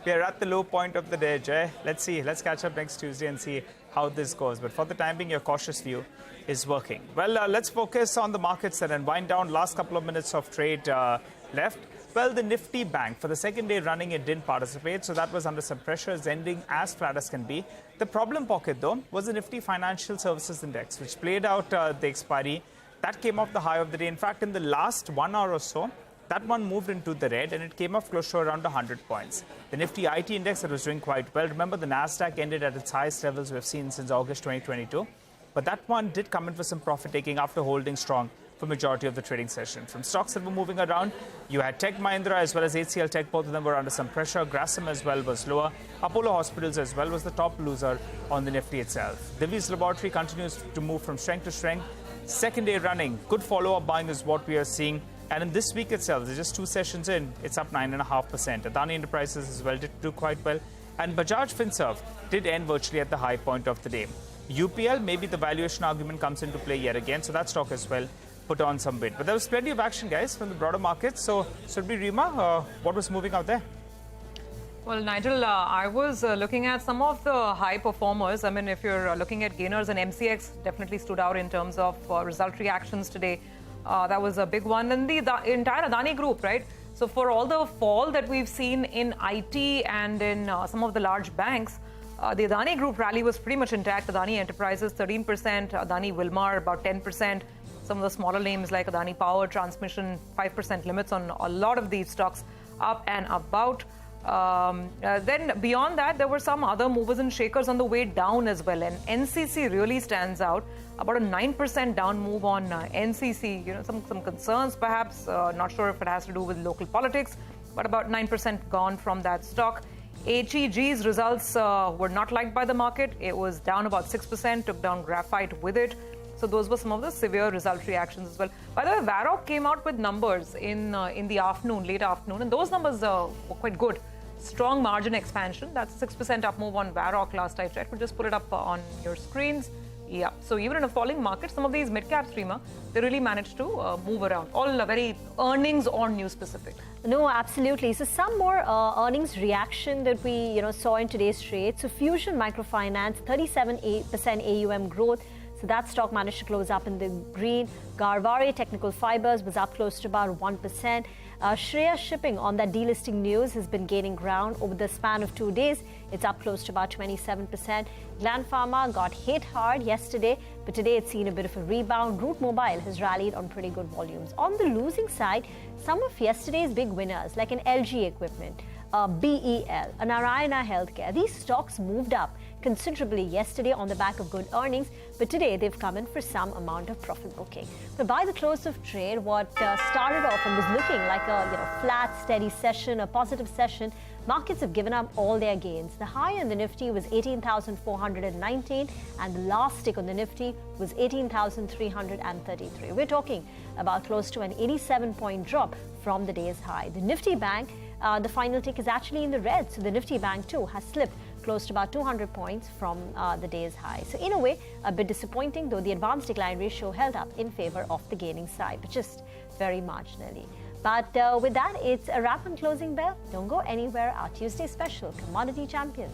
We are at the low point of the day, Jay. Let's see. Let's catch up next Tuesday and see how this goes. But for the time being, your cautious view is working. Well, let's focus on the markets then and wind down. Last couple of minutes of trade left. Well, the Nifty bank, for the second day running, it didn't participate. So that was under some pressure. It's ending as flat as can be. The problem pocket, though, was the Nifty Financial Services Index, which played out the expiry. That came off the high of the day. In fact, in the last 1 hour or so, that one moved into the red and it came off close to around 100 points. The Nifty IT index that was doing quite well. Remember, the Nasdaq ended at its highest levels we've seen since August 2022. But that one did come in for some profit taking after holding strong for majority of the trading session. From stocks that were moving around, you had Tech Mahindra as well as HCL Tech. Both of them were under some pressure. Grasim as well was lower. Apollo Hospitals as well was the top loser on the Nifty itself. Divis Laboratories continues to move from strength to strength. Second day running, good follow-up buying is what we are seeing. And in this week itself, there's just 2 sessions in, it's up 9.5%. Adani Enterprises as well did do quite well. And Bajaj Finserv did end virtually at the high point of the day. UPL, maybe the valuation argument comes into play yet again. So that stock as well put on some bid. But there was plenty of action, guys, from the broader market. So, Surbhi, Rima, what was moving out there? Well, Nigel, I was looking at some of the high performers. I mean, if you're looking at gainers, and MCX definitely stood out in terms of result reactions today. That was a big one. And the entire Adani group, right? So for all the fall that we've seen in IT and in some of the large banks, the Adani group rally was pretty much intact. Adani Enterprises, 13%. Adani Wilmar, about 10%. Some of the smaller names like Adani Power Transmission, 5% limits on a lot of these stocks up and about. Then beyond that, there were some other movers and shakers on the way down as well. And NCC really stands out. About a 9% down move on NCC. You know, some concerns perhaps. Not sure if it has to do with local politics, but about 9% gone from that stock. HEG's results were not liked by the market. It was down about 6%, took down graphite with it. So those were some of the severe result reactions as well. By the way, Varroc came out with numbers in the afternoon, late afternoon, and those numbers were quite good. Strong margin expansion. That's a 6% up move on Varroc last I checked. We'll just put it up on your screens. Yeah, so even in a falling market, some of these mid-cap streamer, they really managed to move around. All very earnings or news specific. No, absolutely. So some more earnings reaction that we saw in today's trade. So Fusion Microfinance, 37% AUM growth. So that stock managed to close up in the green. Garvare Technical Fibers was up close to about 1%. Shreya Shipping on that delisting news has been gaining ground over the span of 2 days. It's up close to about 27%. Gland Pharma got hit hard yesterday, but today it's seen a bit of a rebound. Route Mobile has rallied on pretty good volumes. On the losing side, some of yesterday's big winners like an LG Equipment, BEL, a Narayana Healthcare, these stocks moved up considerably yesterday on the back of good earnings, but today they've come in for some amount of profit booking. But by the close of trade, what started off and was looking like a flat, steady session, a positive session, markets have given up all their gains. The high on the Nifty was 18,419 and the last tick on the Nifty was 18,333. We're talking about close to an 87-point drop from the day's high. The Nifty Bank, the final tick is actually in the red, so the Nifty Bank too has slipped close to about 200 points from the day's high. So in a way, a bit disappointing, though the advanced decline ratio held up in favor of the gaining side, but just very marginally. But with that, it's a wrap on closing bell. Don't go anywhere. Our Tuesday special, Commodity Champions,